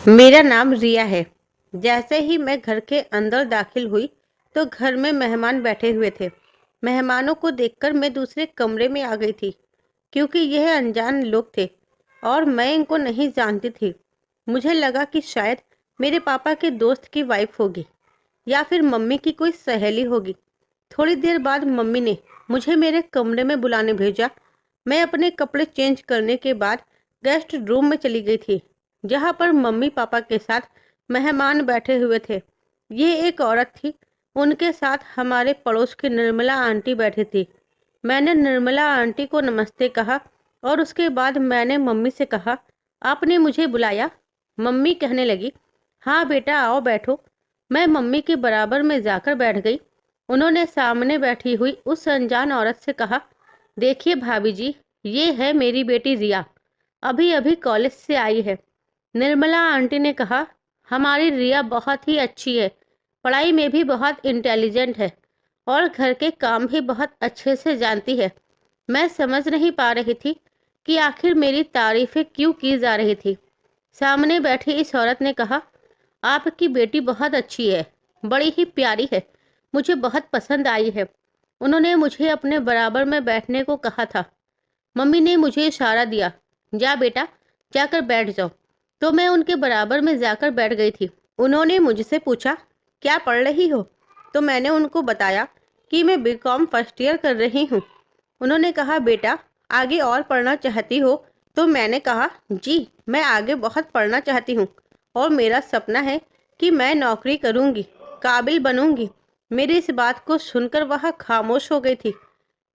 मेरा नाम रिया है। जैसे ही मैं घर के अंदर दाखिल हुई तो घर में मेहमान बैठे हुए थे। मेहमानों को देखकर मैं दूसरे कमरे में आ गई थी क्योंकि यह अनजान लोग थे और मैं इनको नहीं जानती थी। मुझे लगा कि शायद मेरे पापा के दोस्त की वाइफ होगी या फिर मम्मी की कोई सहेली होगी। थोड़ी देर बाद मम्मी ने मुझे मेरे कमरे में बुलाने भेजा। मैं अपने कपड़े चेंज करने के बाद गेस्ट रूम में चली गई थी जहाँ पर मम्मी पापा के साथ मेहमान बैठे हुए थे। ये एक औरत थी। उनके साथ हमारे पड़ोस की निर्मला आंटी बैठी थी। मैंने निर्मला आंटी को नमस्ते कहा और उसके बाद मैंने मम्मी से कहा, आपने मुझे बुलाया? मम्मी कहने लगी, हाँ बेटा आओ बैठो। मैं मम्मी के बराबर में जाकर बैठ गई। उन्होंने सामने बैठी हुई उस अनजान औरत से कहा, देखिए भाभी जी, ये है मेरी बेटी रिया, अभी अभी कॉलेज से आई है। निर्मला आंटी ने कहा, हमारी रिया बहुत ही अच्छी है, पढ़ाई में भी बहुत इंटेलिजेंट है और घर के काम भी बहुत अच्छे से जानती है। मैं समझ नहीं पा रही थी कि आखिर मेरी तारीफें क्यों की जा रही थी। सामने बैठी इस औरत ने कहा, आपकी बेटी बहुत अच्छी है, बड़ी ही प्यारी है, मुझे बहुत पसंद आई है। उन्होंने मुझे अपने बराबर में बैठने को कहा था। मम्मी ने मुझे इशारा दिया, जा बेटा, जाकर बैठ जाओ। तो मैं उनके बराबर में जाकर बैठ गई थी। उन्होंने मुझसे पूछा, क्या पढ़ रही हो? तो मैंने उनको बताया कि मैं बीकॉम फर्स्ट ईयर कर रही हूँ। उन्होंने कहा, बेटा आगे और पढ़ना चाहती हो? तो मैंने कहा, जी मैं आगे बहुत पढ़ना चाहती हूँ और मेरा सपना है कि मैं नौकरी करूँगी, काबिल बनूँगी। मेरी इस बात को सुनकर वह खामोश हो गई थी।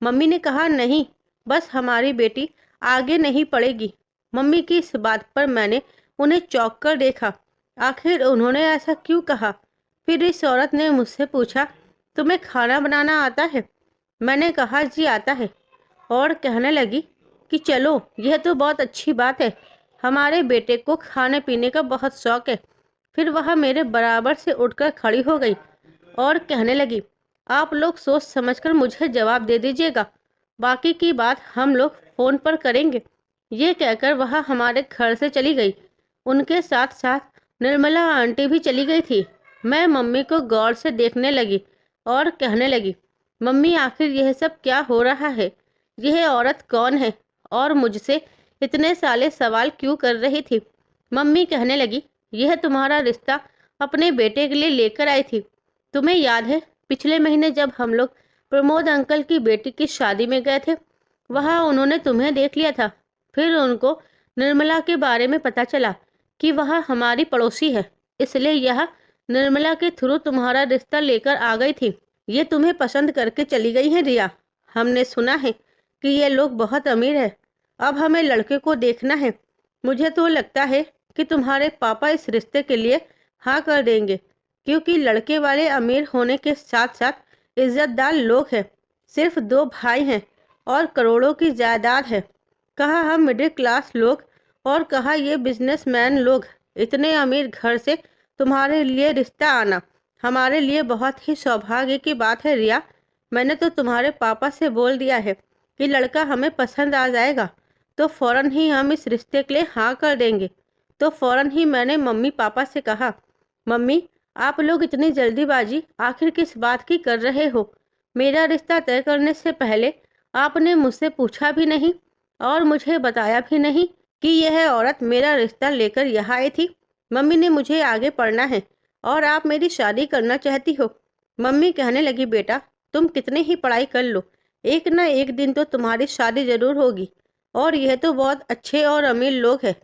मम्मी ने कहा, नहीं, बस हमारी बेटी आगे नहीं पढ़ेगी। मम्मी की इस बात पर मैंने उन्हें चौंक कर देखा। आखिर उन्होंने ऐसा क्यों कहा? फिर इस औरत ने मुझसे पूछा, तुम्हें खाना बनाना आता है? मैंने कहा, जी आता है। और कहने लगी कि चलो यह तो बहुत अच्छी बात है, हमारे बेटे को खाने पीने का बहुत शौक है। फिर वह मेरे बराबर से उठकर खड़ी हो गई और कहने लगी, आप लोग सोच समझकर मुझे जवाब दे दीजिएगा, बाकी की बात हम लोग फ़ोन पर करेंगे। ये कहकर वह हमारे घर से चली गई। उनके साथ साथ निर्मला आंटी भी चली गई थी। मैं मम्मी को गौर से देखने लगी और कहने लगी, मम्मी आखिर यह सब क्या हो रहा है? यह औरत कौन है और मुझसे इतने सारे सवाल क्यों कर रही थी? मम्मी कहने लगी, यह तुम्हारा रिश्ता अपने बेटे के लिए लेकर आई थी। तुम्हें याद है पिछले महीने जब हम लोग प्रमोद अंकल की बेटी की शादी में गए थे, वहाँ उन्होंने तुम्हें देख लिया था। फिर उनको निर्मला के बारे में पता चला कि वह हमारी पड़ोसी है, इसलिए यह निर्मला के थ्रू तुम्हारा रिश्ता लेकर आ गई थी। ये तुम्हें पसंद करके चली गई है रिया। हमने सुना है कि ये लोग बहुत अमीर है। अब हमें लड़के को देखना है। मुझे तो लगता है कि तुम्हारे पापा इस रिश्ते के लिए हाँ कर देंगे, क्योंकि लड़के वाले अमीर होने के साथ साथ इज्जतदार लोग हैं। सिर्फ दो भाई हैं और करोड़ों की जायदाद है। कहा हम मिडिल क्लास लोग और कहा ये बिजनेसमैन लोग। इतने अमीर घर से तुम्हारे लिए रिश्ता आना हमारे लिए बहुत ही सौभाग्य की बात है रिया। मैंने तो तुम्हारे पापा से बोल दिया है कि लड़का हमें पसंद आ जाएगा तो फौरन ही हम इस रिश्ते के लिए हाँ कर देंगे। तो फौरन ही मैंने मम्मी पापा से कहा, मम्मी आप लोग इतनी जल्दीबाजी आखिर किस बात की कर रहे हो? मेरा रिश्ता तय करने से पहले आपने मुझसे पूछा भी नहीं और मुझे बताया भी नहीं कि यह औरत मेरा रिश्ता लेकर यहाँ आई थी। मम्मी ने मुझे आगे पढ़ना है और आप मेरी शादी करना चाहती हो। मम्मी कहने लगी, बेटा तुम कितनी ही पढ़ाई कर लो, एक ना एक दिन तो तुम्हारी शादी जरूर होगी और यह तो बहुत अच्छे और अमीर लोग हैं।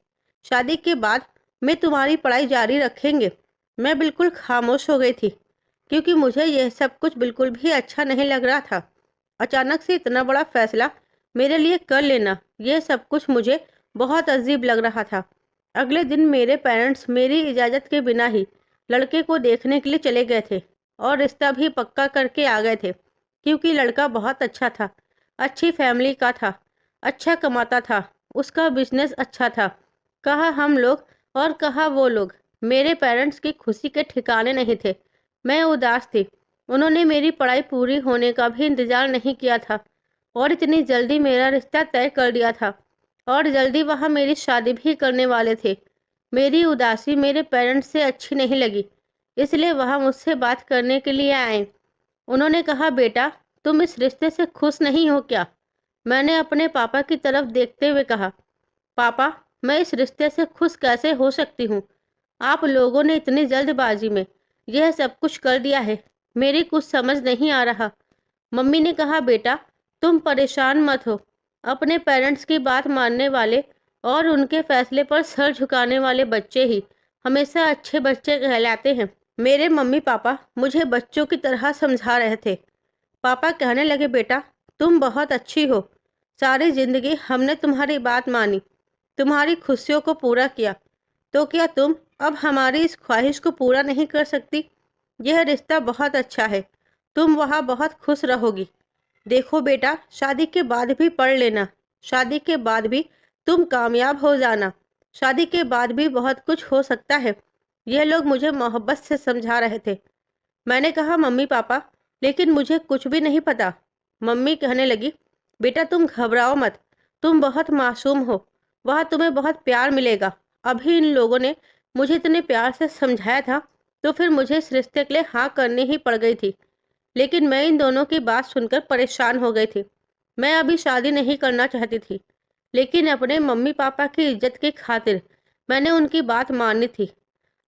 शादी के बाद मैं तुम्हारी पढ़ाई जारी रखेंगे। मैं बिल्कुल खामोश हो गई थी क्योंकि मुझे यह सब कुछ बिल्कुल भी अच्छा नहीं लग रहा था। अचानक से इतना बड़ा फैसला मेरे लिए कर लेना, यह सब कुछ मुझे बहुत अजीब लग रहा था। अगले दिन मेरे पेरेंट्स मेरी इजाज़त के बिना ही लड़के को देखने के लिए चले गए थे और रिश्ता भी पक्का करके आ गए थे, क्योंकि लड़का बहुत अच्छा था, अच्छी फैमिली का था, अच्छा कमाता था, उसका बिजनेस अच्छा था। कहा हम लोग और कहा वो लोग, मेरे पेरेंट्स की खुशी के ठिकाने नहीं थे। मैं उदास थी। उन्होंने मेरी पढ़ाई पूरी होने का भी इंतज़ार नहीं किया था और इतनी जल्दी मेरा रिश्ता तय कर दिया था और जल्दी वह मेरी शादी भी करने वाले थे। मेरी उदासी मेरे पेरेंट्स से अच्छी नहीं लगी, इसलिए वह मुझसे बात करने के लिए आए। उन्होंने कहा, बेटा तुम इस रिश्ते से खुश नहीं हो क्या? मैंने अपने पापा की तरफ देखते हुए कहा, पापा मैं इस रिश्ते से खुश कैसे हो सकती हूँ? आप लोगों ने इतनी जल्दबाजी में यह सब कुछ कर दिया है, मेरी कुछ समझ नहीं आ रहा। मम्मी ने कहा, बेटा तुम परेशान मत हो। अपने पेरेंट्स की बात मानने वाले और उनके फैसले पर सर झुकाने वाले बच्चे ही हमेशा अच्छे बच्चे कहलाते हैं। मेरे मम्मी पापा मुझे बच्चों की तरह समझा रहे थे। पापा कहने लगे, बेटा तुम बहुत अच्छी हो। सारी जिंदगी हमने तुम्हारी बात मानी, तुम्हारी खुशियों को पूरा किया, तो क्या तुम अब हमारी इस ख्वाहिश को पूरा नहीं कर सकती? यह रिश्ता बहुत अच्छा है, तुम वहाँ बहुत खुश रहोगी। देखो बेटा, शादी के बाद भी पढ़ लेना, शादी के बाद भी तुम कामयाब हो जाना, शादी के बाद भी बहुत कुछ हो सकता है। यह लोग मुझे मोहब्बत से समझा रहे थे। मैंने कहा, मम्मी पापा लेकिन मुझे कुछ भी नहीं पता। मम्मी कहने लगी, बेटा तुम घबराओ मत, तुम बहुत मासूम हो, वह तुम्हें बहुत प्यार मिलेगा। अभी इन लोगों ने मुझे इतने प्यार से समझाया था, तो फिर मुझे इस रिश्ते के लिए हाँ करनी ही पड़ गई थी। लेकिन मैं इन दोनों की बात सुनकर परेशान हो गई थी। मैं अभी शादी नहीं करना चाहती थी, लेकिन अपने मम्मी पापा की इज्जत की खातिर मैंने उनकी बात मानी थी।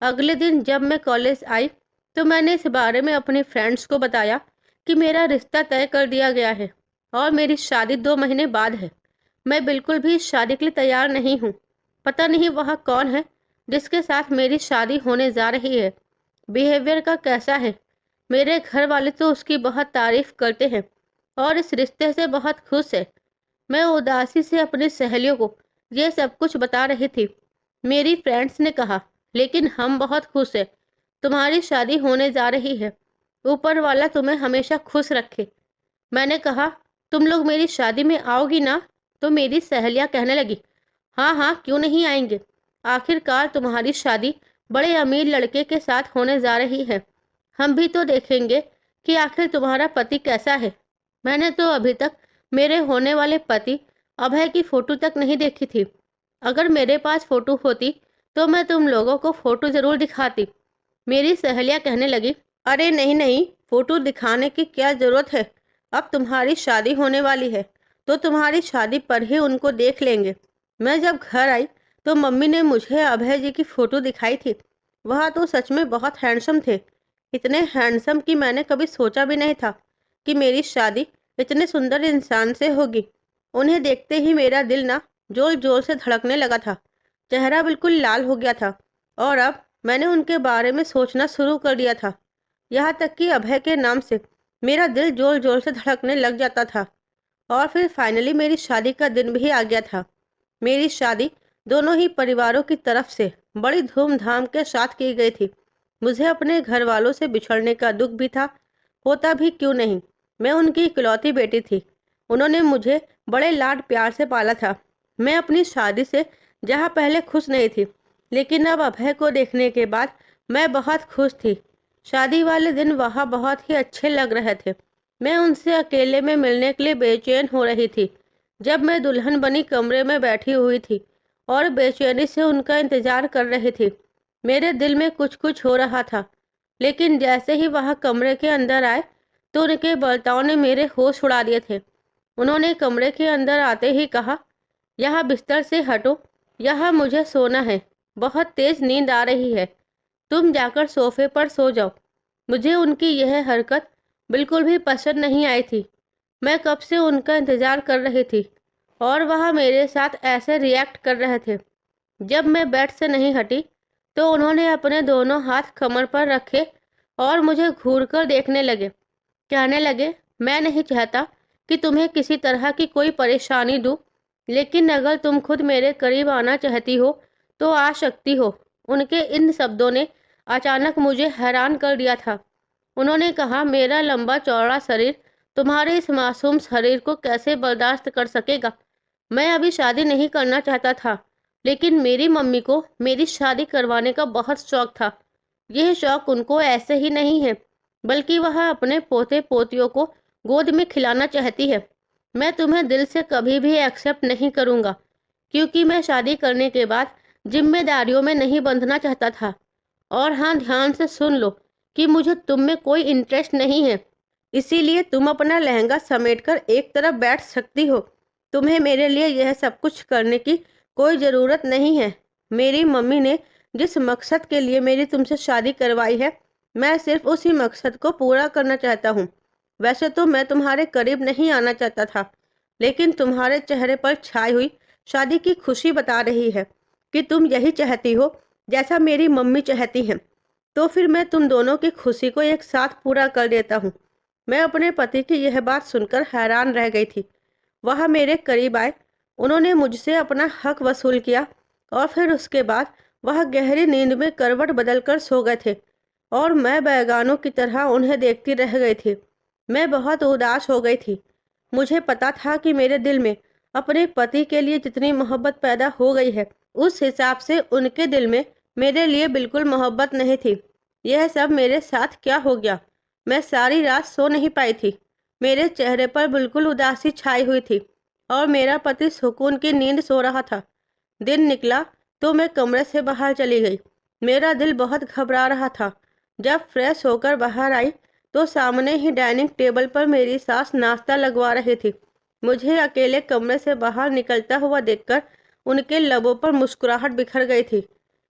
अगले दिन जब मैं कॉलेज आई तो मैंने इस बारे में अपनी फ्रेंड्स को बताया कि मेरा रिश्ता तय कर दिया गया है और मेरी शादी 2 महीने बाद है। मैं बिल्कुल भी इस शादी के लिए तैयार नहीं हूँ। पता नहीं वह कौन है जिसके साथ मेरी शादी होने जा रही है, बिहेवियर का कैसा है। मेरे घर वाले तो उसकी बहुत तारीफ करते हैं और इस रिश्ते से बहुत खुश है। मैं उदासी से अपनी सहेलियों को ये सब कुछ बता रही थी। मेरी फ्रेंड्स ने कहा, लेकिन हम बहुत खुश हैं, तुम्हारी शादी होने जा रही है, ऊपर वाला तुम्हें हमेशा खुश रखे। मैंने कहा, तुम लोग मेरी शादी में आओगी ना? तो मेरी सहेलियां कहने लगी, हाँ हाँ क्यों नहीं आएंगे, आखिरकार तुम्हारी शादी बड़े अमीर लड़के के साथ होने जा रही है, हम भी तो देखेंगे कि आखिर तुम्हारा पति कैसा है। मैंने तो अभी तक मेरे होने वाले पति अभय की फोटो तक नहीं देखी थी। अगर मेरे पास फोटो होती तो मैं तुम लोगों को फोटो जरूर दिखाती। मेरी सहेलियां कहने लगी, अरे नहीं नहीं, फोटो दिखाने की क्या जरूरत है, अब तुम्हारी शादी होने वाली है तो तुम्हारी शादी पर ही उनको देख लेंगे। मैं जब घर आई तो मम्मी ने मुझे अभय जी की फोटो दिखाई थी। वह तो सच में बहुत हैंडसम थे, इतने हैंडसम कि मैंने कभी सोचा भी नहीं था कि मेरी शादी इतने सुंदर इंसान से होगी। उन्हें देखते ही मेरा दिल ना जोर जोर से धड़कने लगा था, चेहरा बिल्कुल लाल हो गया था और अब मैंने उनके बारे में सोचना शुरू कर दिया था। यहाँ तक कि अभय के नाम से मेरा दिल जोर जोर से धड़कने लग जाता था। और फिर फाइनली मेरी शादी का दिन भी आ गया था। मेरी शादी दोनों ही परिवारों की तरफ से बड़ी धूमधाम के साथ की गई थी। मुझे अपने घर वालों से बिछड़ने का दुख भी था, होता भी क्यों नहीं, मैं उनकी इकलौती बेटी थी। उन्होंने मुझे बड़े लाड प्यार से पाला था। मैं अपनी शादी से जहाँ पहले खुश नहीं थी, लेकिन अब अभय को देखने के बाद मैं बहुत खुश थी। शादी वाले दिन वहाँ बहुत ही अच्छे लग रहे थे। मैं उनसे अकेले में मिलने के लिए बेचैन हो रही थी। जब मैं दुल्हन बनी कमरे में बैठी हुई थी और बेचैनी से उनका इंतजार कर रही थी, मेरे दिल में कुछ कुछ हो रहा था। लेकिन जैसे ही वह कमरे के अंदर आए तो उनके बर्ताव ने मेरे होश उड़ा दिए थे। उन्होंने कमरे के अंदर आते ही कहा, यहाँ बिस्तर से हटो, यहाँ मुझे सोना है, बहुत तेज नींद आ रही है, तुम जाकर सोफे पर सो जाओ। मुझे उनकी यह हरकत बिल्कुल भी पसंद नहीं आई थी। मैं कब से उनका इंतजार कर रही थी और वह मेरे साथ ऐसे रिएक्ट कर रहे थे। जब मैं बेड से नहीं हटी तो उन्होंने अपने दोनों हाथ कमर पर रखे और मुझे घूरकर देखने लगे। कहने लगे, मैं नहीं चाहता कि तुम्हें किसी तरह की कोई परेशानी दूं, लेकिन अगर तुम खुद मेरे करीब आना चाहती हो तो आ सकती हो। उनके इन शब्दों ने अचानक मुझे हैरान कर दिया था। उन्होंने कहा, मेरा लंबा चौड़ा शरीर तुम्हारे इस मासूम शरीर को कैसे बर्दाश्त कर सकेगा। मैं अभी शादी नहीं करना चाहता था, लेकिन मेरी मम्मी को मेरी शादी करवाने का बहुत शौक था। यह शौक उनको ऐसे ही नहीं है, बल्कि वह अपने पोते पोतियों को गोद में खिलाना चाहती है। मैं तुम्हें दिल से कभी भी एक्सेप्ट नहीं करूँगा, क्योंकि मैं शादी करने के बाद जिम्मेदारियों में नहीं बंधना चाहता था। और हाँ, ध्यान से सुन लो कि मुझे तुम में कोई इंटरेस्ट नहीं है, इसीलिए तुम अपना लहंगा समेटकर एक तरफ बैठ सकती हो। तुम्हें मेरे लिए यह सब कुछ करने की कोई ज़रूरत नहीं है। मेरी मम्मी ने जिस मकसद के लिए मेरी तुमसे शादी करवाई है, मैं सिर्फ उसी मकसद को पूरा करना चाहता हूँ। वैसे तो मैं तुम्हारे करीब नहीं आना चाहता था, लेकिन तुम्हारे चेहरे पर छाई हुई शादी की खुशी बता रही है कि तुम यही चाहती हो जैसा मेरी मम्मी चाहती हैं। तो फिर मैं तुम दोनों की खुशी को एक साथ पूरा कर देता हूँ। मैं अपने पति की यह बात सुनकर हैरान रह गई थी। वह मेरे करीब आए, उन्होंने मुझसे अपना हक वसूल किया और फिर उसके बाद वह गहरी नींद में करवट बदलकर सो गए थे और मैं बैगानों की तरह उन्हें देखती रह गई थी। मैं बहुत उदास हो गई थी। मुझे पता था कि मेरे दिल में अपने पति के लिए जितनी मोहब्बत पैदा हो गई है, उस हिसाब से उनके दिल में मेरे लिए बिल्कुल मोहब्बत नहीं थी। यह सब मेरे साथ क्या हो गया? मैं सारी रात सो नहीं पाई थी। मेरे चेहरे पर बिल्कुल उदासी छाई हुई थी और मेरा पति सुकून की नींद सो रहा था। दिन निकला तो मैं कमरे से बाहर चली गई। मेरा दिल बहुत घबरा रहा था। जब फ्रेश होकर बाहर आई तो सामने ही डाइनिंग टेबल पर मेरी सास नाश्ता लगवा रही थी। मुझे अकेले कमरे से बाहर निकलता हुआ देखकर उनके लबों पर मुस्कुराहट बिखर गई थी।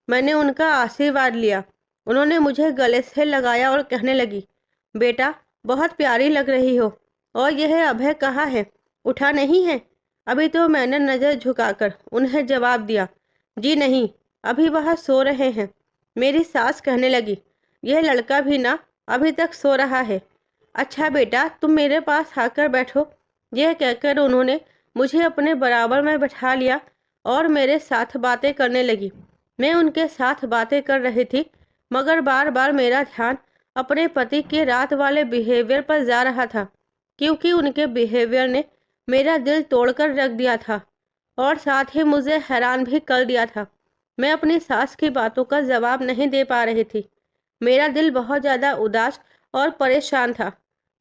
मैंने उनका आशीर्वाद लिया। उन्होंने मुझे गले से लगाया और कहने लगी, बेटा बहुत प्यारी लग रही हो। और यह अभय कहाँ है? उठा नहीं है? अभी तो मैंने नज़र झुकाकर उन्हें जवाब दिया, जी नहीं, अभी वह सो रहे हैं। मेरी सास कहने लगी, यह लड़का भी ना अभी तक सो रहा है। अच्छा बेटा, तुम मेरे पास आकर बैठो। यह कहकर उन्होंने मुझे अपने बराबर में बैठा लिया और मेरे साथ बातें करने लगी। मैं उनके साथ बातें कर रही थी, मगर बार बार मेरा ध्यान अपने पति के रात वाले बिहेवियर पर जा रहा था, क्योंकि उनके बिहेवियर ने मेरा दिल तोड़कर रख दिया था और साथ ही मुझे हैरान भी कर दिया था। मैं अपनी सास की बातों का जवाब नहीं दे पा रही थी। मेरा दिल बहुत ज़्यादा उदास और परेशान था।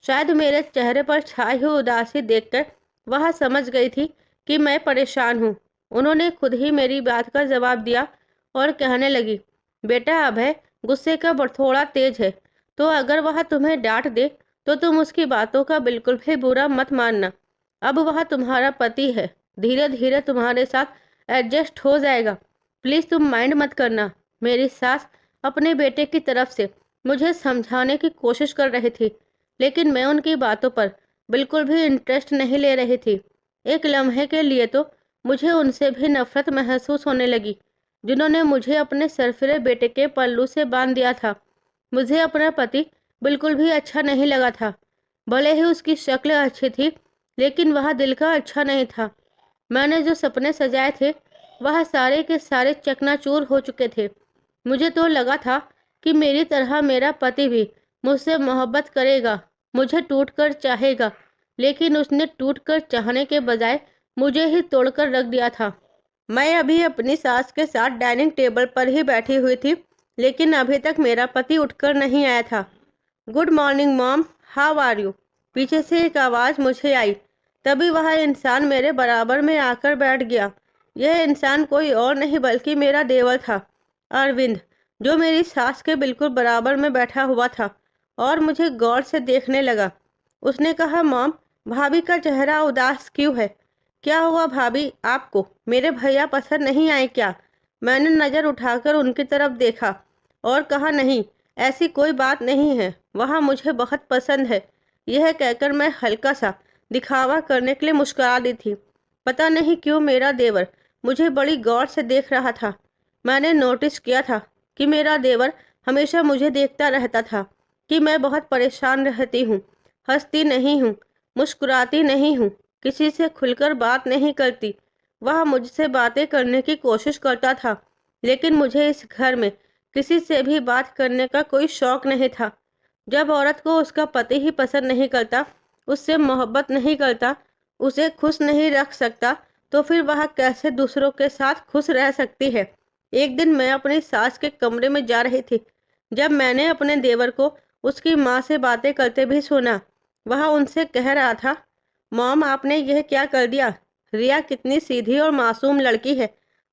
शायद मेरे चेहरे पर छाई हुई उदासी देखकर वह समझ गई थी कि मैं परेशान हूँ। उन्होंने खुद ही मेरी बात का जवाब दिया और कहने लगी, बेटा अभय गुस्से का थोड़ा तेज है, तो अगर वह तुम्हें डांट दे तो तुम उसकी बातों का बिल्कुल भी बुरा मत मानना। अब वह तुम्हारा पति है, धीरे धीरे तुम्हारे साथ एडजस्ट हो जाएगा। प्लीज़ तुम माइंड मत करना। मेरी सास अपने बेटे की तरफ से मुझे समझाने की कोशिश कर रही थी, लेकिन मैं उनकी बातों पर बिल्कुल भी इंटरेस्ट नहीं ले रही थी। एक लम्हे के लिए तो मुझे उनसे भी नफरत महसूस होने लगी, जिन्होंने मुझे अपने सरफिरे बेटे के पल्लू से बांध दिया था। मुझे अपना पति बिल्कुल भी अच्छा नहीं लगा था। भले ही उसकी शक्ल अच्छी थी, लेकिन वह दिल का अच्छा नहीं था। मैंने जो सपने सजाए थे वह सारे के सारे चकनाचूर हो चुके थे। मुझे तो लगा था कि मेरी तरह मेरा पति भी मुझसे मोहब्बत करेगा, मुझे टूटकर चाहेगा, लेकिन उसने टूटकर चाहने के बजाय मुझे ही तोड़कर रख दिया था। मैं अभी अपनी सास के साथ डाइनिंग टेबल पर ही बैठी हुई थी, लेकिन अभी तक मेरा पति उठकर नहीं आया था। Good morning mom, how are you? पीछे से एक आवाज़ मुझे आई। तभी वह इंसान मेरे बराबर में आकर बैठ गया। यह इंसान कोई और नहीं बल्कि मेरा देवर था, अरविंद, जो मेरी सास के बिल्कुल बराबर में बैठा हुआ था और मुझे गौर से देखने लगा। उसने कहा, मॉम, भाभी का चेहरा उदास क्यों है? क्या हुआ भाभी, आपको मेरे भैया पसंद नहीं आए क्या? मैंने नज़र उठाकर उनकी तरफ देखा और कहा, नहीं, ऐसी कोई बात नहीं है, वह मुझे बहुत पसंद है। यह कहकर मैं हल्का सा दिखावा करने के लिए मुस्कुरा दी थी। पता नहीं क्यों मेरा देवर मुझे बड़ी गौर से देख रहा था। मैंने नोटिस किया था कि मेरा देवर हमेशा मुझे देखता रहता था कि मैं बहुत परेशान रहती हूँ, हंसती नहीं हूँ, मुस्कुराती नहीं हूँ, किसी से खुलकर बात नहीं करती। वह मुझसे बातें करने की कोशिश करता था, लेकिन मुझे इस घर में किसी से भी बात करने का कोई शौक नहीं था। जब औरत को उसका पति ही पसंद नहीं करता, उससे मोहब्बत नहीं करता, उसे खुश नहीं रख सकता, तो फिर वह कैसे दूसरों के साथ खुश रह सकती है? एक दिन मैं अपनी सास के कमरे में जा रही थी, जब मैंने अपने देवर को उसकी माँ से बातें करते भी सुना। वह उनसे कह रहा था, मॉम, आपने यह क्या कर दिया? रिया कितनी सीधी और मासूम लड़की है,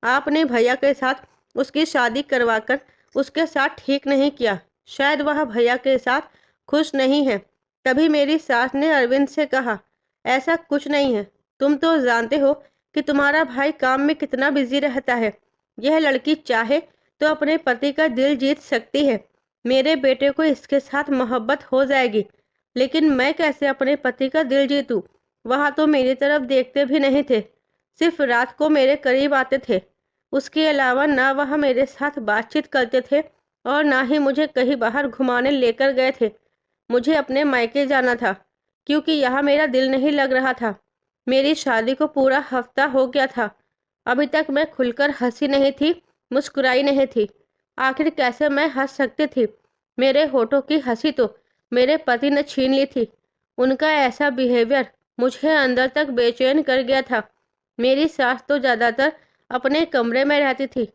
आपने भैया के साथ उसकी शादी करवाकर उसके साथ ठीक नहीं किया। शायद वह भैया के साथ खुश नहीं है। तभी मेरी सास ने अरविंद से कहा, ऐसा कुछ नहीं है। तुम तो जानते हो कि तुम्हारा भाई काम में कितना बिजी रहता है। यह लड़की चाहे तो अपने पति का दिल जीत सकती है। मेरे बेटे को इसके साथ मोहब्बत हो जाएगी, लेकिन मैं कैसे अपने पति का दिल जीतूं? वह तो मेरी तरफ देखते भी नहीं थे, सिर्फ रात को मेरे करीब आते थे। उसके अलावा ना वह मेरे साथ बातचीत करते थे और ना ही मुझे कहीं बाहर घुमाने लेकर गए थे। मुझे अपने मायके जाना था, क्योंकि यहाँ मेरा दिल नहीं लग रहा था। मेरी शादी को पूरा हफ्ता हो गया था। अभी तक मैं खुलकर हंसी नहीं थी, मुस्कुराई नहीं थी। आखिर कैसे मैं हंस सकती थी? मेरे होठों की हंसी तो मेरे पति ने छीन ली थी। उनका ऐसा बिहेवियर मुझे अंदर तक बेचैन कर गया था। मेरी सास तो ज़्यादातर अपने कमरे में रहती थी,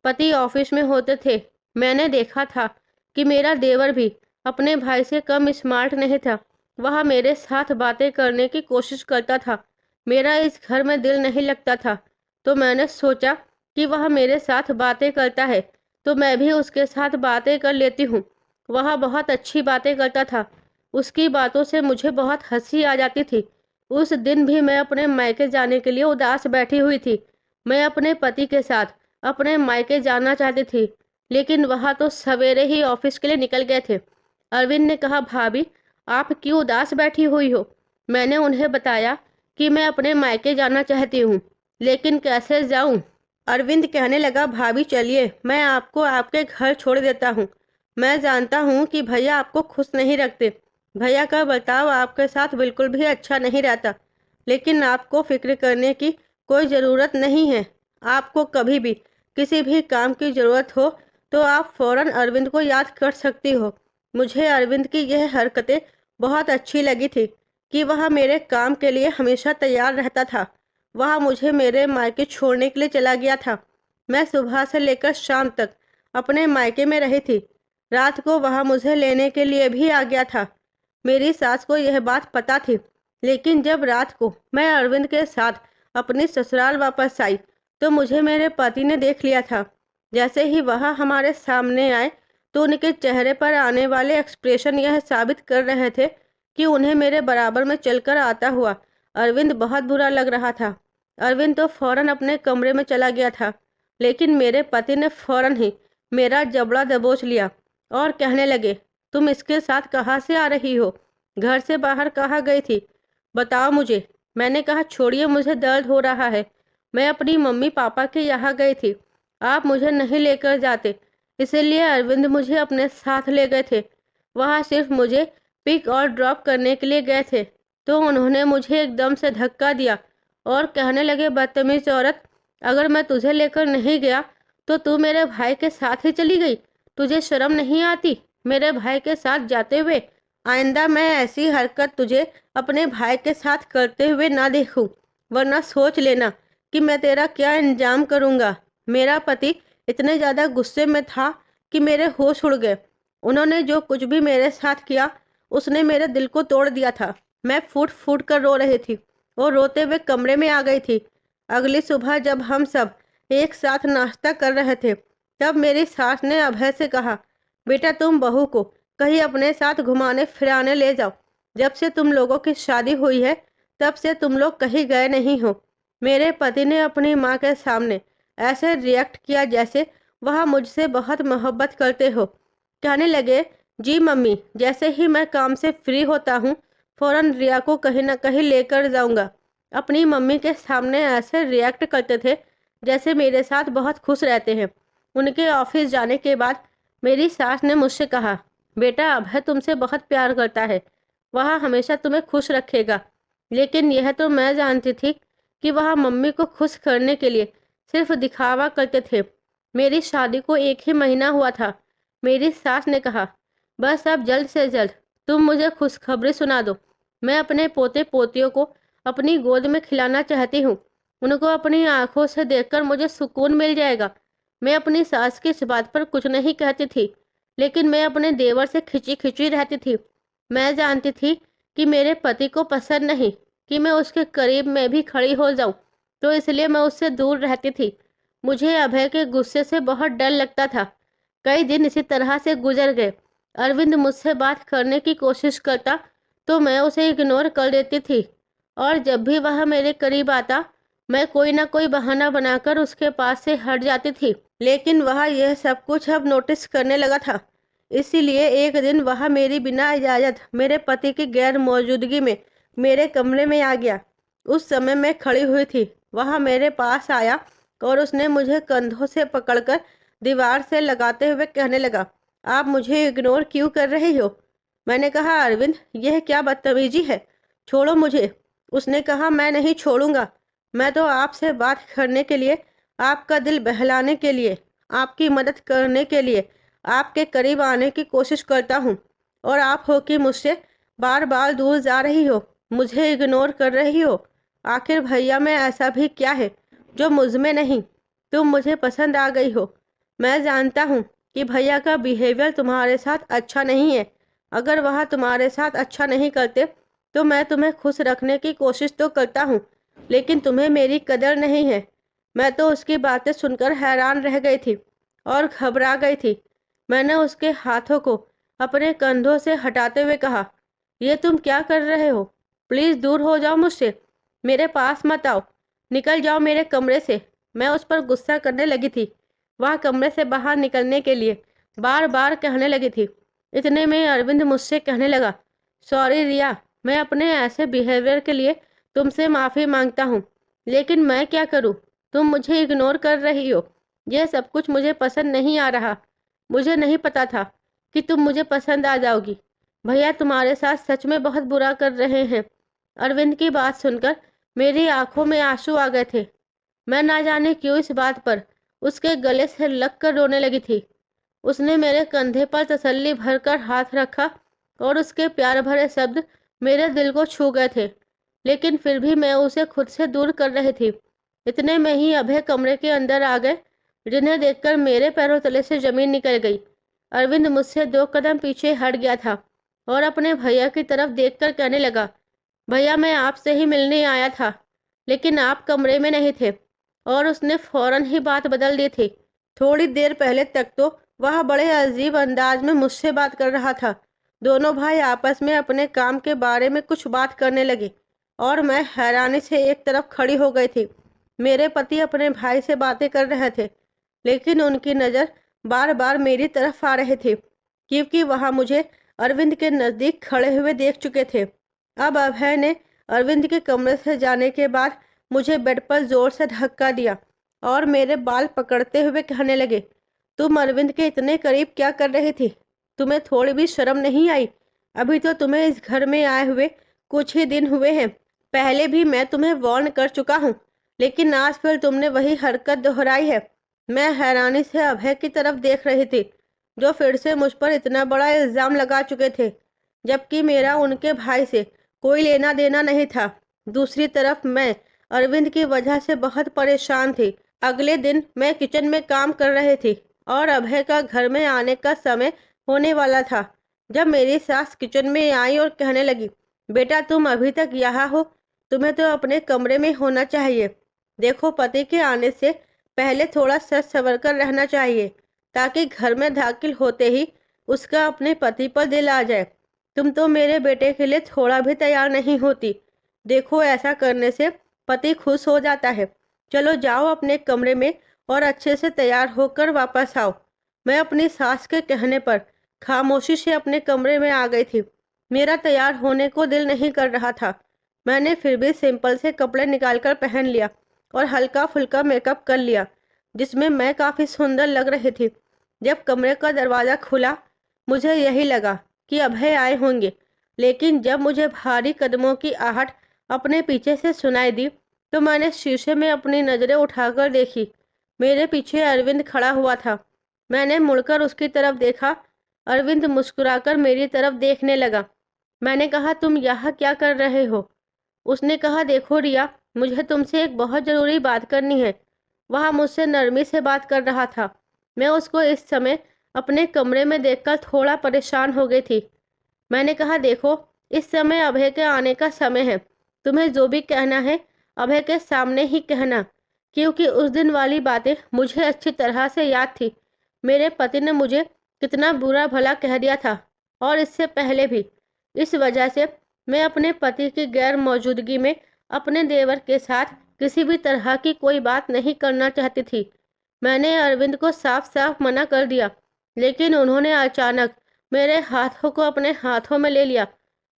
पति ऑफिस में होते थे। मैंने देखा था कि मेरा देवर भी अपने भाई से कम स्मार्ट नहीं था। वह मेरे साथ बातें करने की कोशिश करता था। मेरा इस घर में दिल नहीं लगता था, तो मैंने सोचा कि वह मेरे साथ बातें करता है तो मैं भी उसके साथ बातें कर लेती हूँ। वह बहुत अच्छी बातें करता था। उसकी बातों से मुझे बहुत हंसी आ जाती थी। उस दिन भी मैं अपने मायके जाने के लिए उदास बैठी हुई थी। मैं अपने पति के साथ अपने मायके जाना चाहती थी, लेकिन वह तो सवेरे ही ऑफिस के लिए निकल गए थे। अरविंद ने कहा, भाभी आप क्यों उदास बैठी हुई हो? मैंने उन्हें बताया कि मैं अपने मायके जाना चाहती हूँ, लेकिन कैसे जाऊँ? अरविंद कहने लगा, भाभी चलिए, मैं आपको आपके घर छोड़ देता हूँ। मैं जानता हूँ कि भैया आपको खुश नहीं रखते। भैया का बर्ताव आपके साथ बिल्कुल भी अच्छा नहीं रहता, लेकिन आपको फिक्र करने की कोई ज़रूरत नहीं है। आपको कभी भी किसी भी काम की ज़रूरत हो तो आप फौरन अरविंद को याद कर सकती हो। मुझे अरविंद की यह हरकतें बहुत अच्छी लगी थी कि वह मेरे काम के लिए हमेशा तैयार रहता था। वह मुझे मेरे मायके छोड़ने के लिए चला गया था। मैं सुबह से लेकर शाम तक अपने मायके में रही थी। रात को वह मुझे लेने के लिए भी आ गया था। मेरी सास को यह बात पता थी, लेकिन जब रात को मैं अरविंद के साथ अपनी ससुराल वापस आई तो मुझे मेरे पति ने देख लिया था। जैसे ही वह हमारे सामने आए तो उनके चेहरे पर आने वाले एक्सप्रेशन यह साबित कर रहे थे कि उन्हें मेरे बराबर में चलकर आता हुआ अरविंद बहुत बुरा लग रहा था। अरविंद तो फौरन अपने कमरे में चला गया था, लेकिन मेरे पति ने फौरन ही मेरा जबड़ा दबोच लिया और कहने लगे, तुम इसके साथ कहाँ से आ रही हो? घर से बाहर कहाँ गई थी? बताओ मुझे। मैंने कहा, छोड़िए, मुझे दर्द हो रहा है। मैं अपनी मम्मी पापा के यहाँ गई थी। आप मुझे नहीं लेकर जाते, इसीलिए अरविंद मुझे अपने साथ ले गए थे। वहाँ सिर्फ मुझे पिक और ड्रॉप करने के लिए गए थे, तो उन्होंने मुझे एकदम से धक्का दिया और कहने लगे, बदतमीज औरत, अगर मैं तुझे लेकर नहीं गया तो तू मेरे भाई के साथ ही चली गई। तुझे शर्म नहीं आती मेरे भाई के साथ जाते हुए? आइंदा मैं ऐसी हरकत तुझे अपने भाई के साथ करते हुए ना देखूं, वरना सोच लेना कि मैं तेरा क्या इंजाम करूंगा। मेरा पति इतने ज़्यादा गुस्से में था कि मेरे होश उड़ गए। उन्होंने जो कुछ भी मेरे साथ किया उसने मेरे दिल को तोड़ दिया था। मैं फूट फूट कर रो रही थी और रोते हुए कमरे में आ गई थी। अगली सुबह जब हम सब एक साथ नाश्ता कर रहे थे तब मेरी सास ने अभय से कहा, बेटा तुम बहू को कहीं अपने साथ घुमाने फिराने ले जाओ। जब से तुम लोगों की शादी हुई है तब से तुम लोग कहीं गए नहीं हो। मेरे पति ने अपनी माँ के सामने ऐसे रिएक्ट किया जैसे वह मुझसे बहुत मोहब्बत करते हो। कहने लगे, जी मम्मी, जैसे ही मैं काम से फ्री होता हूँ फौरन रिया को कहीं ना कहीं लेकर जाऊंगा। अपनी मम्मी के सामने ऐसे रिएक्ट करते थे जैसे मेरे साथ बहुत खुश रहते हैं। उनके ऑफिस जाने के बाद मेरी सास ने मुझसे कहा, बेटा अभय तुमसे बहुत प्यार करता है, वह हमेशा तुम्हें खुश रखेगा। लेकिन यह तो मैं जानती थी कि वह मम्मी को खुश करने के लिए सिर्फ दिखावा करते थे। मेरी शादी को 1 ही महीना हुआ था। मेरी सास ने कहा, बस अब जल्द से जल्द तुम मुझे खुशखबरी सुना दो। मैं अपने पोते पोतियों को अपनी गोद में खिलाना चाहती हूँ। उनको अपनी आंखों से देखकर मुझे सुकून मिल जाएगा। मैं अपनी सास की इस बात पर कुछ नहीं कहती थी, लेकिन मैं अपने देवर से खिंची खिंची रहती थी। मैं जानती थी कि मेरे पति को पसंद नहीं कि मैं उसके करीब में भी खड़ी हो जाऊं, तो इसलिए मैं उससे दूर रहती थी। मुझे अभय के गुस्से से बहुत डर लगता था। कई दिन इसी तरह से गुजर गए। अरविंद मुझसे बात करने की कोशिश करता तो मैं उसे इग्नोर कर देती थी, और जब भी वह मेरे करीब आता मैं कोई ना कोई बहाना बनाकर उसके पास से हट जाती थी। लेकिन वह यह सब कुछ अब नोटिस करने लगा था। इसीलिए एक दिन वह मेरी बिना इजाज़त मेरे पति की गैर मौजूदगी में मेरे कमरे में आ गया। उस समय मैं खड़ी हुई थी। वह मेरे पास आया और उसने मुझे कंधों से पकड़कर दीवार से लगाते हुए कहने लगा, आप मुझे इग्नोर क्यों कर रही हो? मैंने कहा, अरविंद, यह क्या बदतमीजी है, छोड़ो मुझे। उसने कहा, मैं नहीं छोड़ूंगा। मैं तो आपसे बात करने के लिए, आपका दिल बहलाने के लिए, आपकी मदद करने के लिए आपके करीब आने की कोशिश करता हूँ, और आप हो कि मुझसे बार बार दूर जा रही हो, मुझे इग्नोर कर रही हो। आखिर भैया में ऐसा भी क्या है जो मुझ में नहीं? तुम मुझे पसंद आ गई हो। मैं जानता हूँ कि भैया का बिहेवियर तुम्हारे साथ अच्छा नहीं है। अगर वह तुम्हारे साथ अच्छा नहीं करते तो मैं तुम्हें खुश रखने की कोशिश तो करता हूँ, लेकिन तुम्हें मेरी कदर नहीं है। मैं तो उसकी बातें सुनकर हैरान रह गई थी और घबरा गई थी। मैंने उसके हाथों को अपने कंधों से हटाते हुए कहा, ये तुम क्या कर रहे हो? प्लीज़ दूर हो जाओ मुझसे, मेरे पास मत आओ, निकल जाओ मेरे कमरे से। मैं उस पर गुस्सा करने लगी थी। वह कमरे से बाहर निकलने के लिए बार बार कहने लगी थी। इतने में अरविंद मुझसे कहने लगा, सॉरी रिया, मैं अपने ऐसे बिहेवियर के लिए तुमसे माफ़ी मांगता हूँ, लेकिन मैं क्या करूँ? तुम मुझे इग्नोर कर रही हो। यह सब कुछ मुझे पसंद नहीं आ रहा। मुझे नहीं पता था कि तुम मुझे पसंद आ जाओगी। भैया तुम्हारे साथ सच में बहुत बुरा कर रहे हैं। अरविंद की बात सुनकर मेरी आंखों में आंसू आ गए थे। मैं ना जाने क्यों इस बात पर उसके गले से लग कर रोने लगी थी। उसने मेरे कंधे पर तसल्ली भरकर हाथ रखा और उसके प्यार भरे शब्द मेरे दिल को छू गए थे, लेकिन फिर भी मैं उसे खुद से दूर कर रही थी। इतने में ही अभय कमरे के अंदर आ गए, जिन्हें देखकर मेरे पैरों तले से जमीन निकल गई। अरविंद मुझसे 2 कदम पीछे हट गया था और अपने भैया की तरफ देखकर कहने लगा, भैया, मैं आपसे ही मिलने आया था, लेकिन आप कमरे में नहीं थे। और उसने फौरन ही बात बदल दी थी। थोड़ी देर पहले तक तो वह बड़े अजीब अंदाज में मुझसे बात कर रहा था। दोनों भाई आपस में अपने काम के बारे में कुछ बात करने लगे और मैं हैरानी से एक तरफ खड़ी हो गई थी। मेरे पति अपने भाई से बातें कर रहे थे, लेकिन उनकी नज़र बार बार मेरी तरफ आ रही थी, क्योंकि वह मुझे अरविंद के नज़दीक खड़े हुए देख चुके थे। अब अभय ने अरविंद के कमरे से जाने के बाद मुझे बेड पर जोर से धक्का दिया और मेरे बाल पकड़ते हुए कहने लगे, तुम अरविंद के इतने करीब क्या कर रही थी? तुम्हें थोड़ी भी शर्म नहीं आई? अभी तो तुम्हें इस घर में आए हुए कुछ ही दिन हुए हैं। पहले भी मैं तुम्हें वार्न कर चुका हूँ, लेकिन आज फिर तुमने वही हरकत दोहराई है। मैं हैरानी से अभय की तरफ देख रही थी, जो फिर से मुझ पर इतना बड़ा इल्ज़ाम लगा चुके थे, जबकि मेरा उनके भाई से कोई लेना देना नहीं था। दूसरी तरफ मैं अरविंद की वजह से बहुत परेशान थी। अगले दिन मैं किचन में काम कर रही थी और अभय का घर में आने का समय होने वाला था, जब मेरी सास किचन में आई और कहने लगी, बेटा, तुम अभी तक यहाँ हो? तुम्हें तो अपने कमरे में होना चाहिए। देखो, पति के आने से पहले थोड़ा सच संवर कर रहना चाहिए, ताकि घर में दाखिल होते ही उसका अपने पति पर दिल आ जाए। तुम तो मेरे बेटे के लिए थोड़ा भी तैयार नहीं होती। देखो, ऐसा करने से पति खुश हो जाता है। चलो जाओ अपने कमरे में और अच्छे से तैयार होकर वापस आओ। मैं अपनी सास के कहने पर खामोशी से अपने कमरे में आ गई थी। मेरा तैयार होने को दिल नहीं कर रहा था। मैंने फिर भी सिंपल से कपड़े निकालकर पहन लिया और हल्का फुल्का मेकअप कर लिया, जिसमें मैं काफ़ी सुंदर लग रही थी। जब कमरे का दरवाज़ा खुला, मुझे यही लगा कि अभय आए होंगे, लेकिन जब मुझे भारी कदमों की आहट अपने पीछे से सुनाई दी, तो मैंने शीशे में अपनी नज़रें उठाकर देखी। मेरे पीछे अरविंद खड़ा हुआ था। मैंने मुड़कर उसकी तरफ देखा। अरविंद मुस्कुराकर मेरी तरफ देखने लगा। मैंने कहा, तुम यहाँ क्या कर रहे हो? उसने कहा, देखो रिया, मुझे तुमसे एक बहुत ज़रूरी बात करनी है। वह मुझसे नरमी से बात कर रहा था। मैं उसको इस समय अपने कमरे में देखकर थोड़ा परेशान हो गई थी। मैंने कहा, देखो, इस समय अभय के आने का समय है। तुम्हें जो भी कहना है अभय के सामने ही कहना। क्योंकि उस दिन वाली बातें मुझे अच्छी तरह से याद थी। मेरे पति ने मुझे कितना बुरा भला कह दिया था, और इससे पहले भी। इस वजह से मैं अपने पति की गैर मौजूदगी में अपने देवर के साथ किसी भी तरह की कोई बात नहीं करना चाहती थी। मैंने अरविंद को साफ साफ मना कर दिया, लेकिन उन्होंने अचानक मेरे हाथों को अपने हाथों में ले लिया।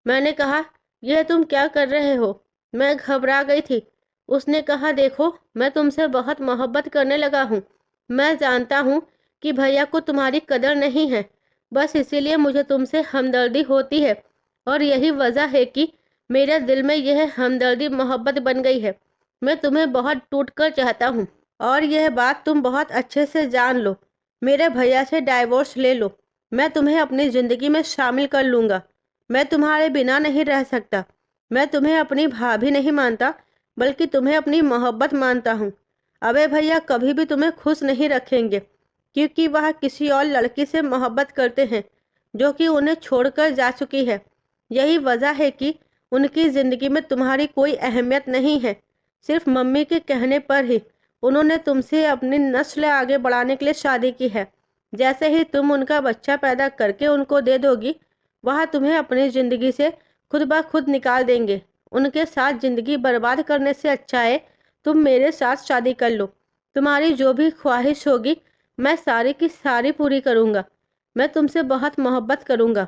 मैंने कहा, यह तुम क्या कर रहे हो? मैं घबरा गई थी। उसने कहा, देखो, मैं तुमसे बहुत मोहब्बत करने लगा हूँ। मैं जानता हूँ कि भैया को तुम्हारी कदर नहीं है, बस इसीलिए मुझे तुमसे हमदर्दी होती है, और यही वजह है कि मेरे दिल में यह हमदर्दी मोहब्बत बन गई है। मैं तुम्हें बहुत टूट कर चाहता हूँ, और यह बात तुम बहुत अच्छे से जान लो। मेरे भैया से डाइवोर्स ले लो, मैं तुम्हें अपनी ज़िंदगी में शामिल कर लूँगा। मैं तुम्हारे बिना नहीं रह सकता। मैं तुम्हें अपनी भाभी नहीं मानता, बल्कि तुम्हें अपनी मोहब्बत मानता हूँ। अबे भैया कभी भी तुम्हें खुश नहीं रखेंगे, क्योंकि वह किसी और लड़की से मोहब्बत करते हैं, जो कि उन्हें छोड़कर जा चुकी है। यही वजह है कि उनकी ज़िंदगी में तुम्हारी कोई अहमियत नहीं है। सिर्फ मम्मी के कहने पर ही उन्होंने तुमसे अपनी नस्ल आगे बढ़ाने के लिए शादी की है। जैसे ही तुम उनका बच्चा पैदा करके उनको दे दोगी, वह तुम्हें अपनी ज़िंदगी से खुद ब खुद निकाल देंगे। उनके साथ ज़िंदगी बर्बाद करने से अच्छा है तुम मेरे साथ शादी कर लो। तुम्हारी जो भी ख्वाहिश होगी मैं सारी की सारी पूरी करूँगा। मैं तुमसे बहुत मोहब्बत करूँगा।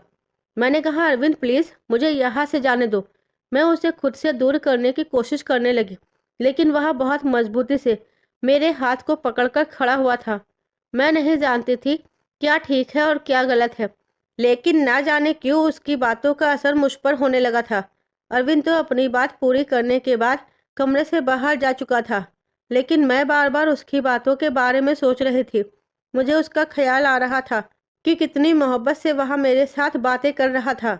मैंने कहा, अरविंद प्लीज़ मुझे यहाँ से जाने दो। मैं उसे खुद से दूर करने की कोशिश करने लगी, लेकिन वह बहुत मजबूती से मेरे हाथ को पकड़कर खड़ा हुआ था। मैं नहीं जानती थी क्या ठीक है और क्या गलत है, लेकिन ना जाने क्यों उसकी बातों का असर मुझ पर होने लगा था। अरविंद तो अपनी बात पूरी करने के बाद कमरे से बाहर जा चुका था, लेकिन मैं बार बार उसकी बातों के बारे में सोच रही थी। मुझे उसका ख्याल आ रहा था कि कितनी मोहब्बत से वह मेरे साथ बातें कर रहा था,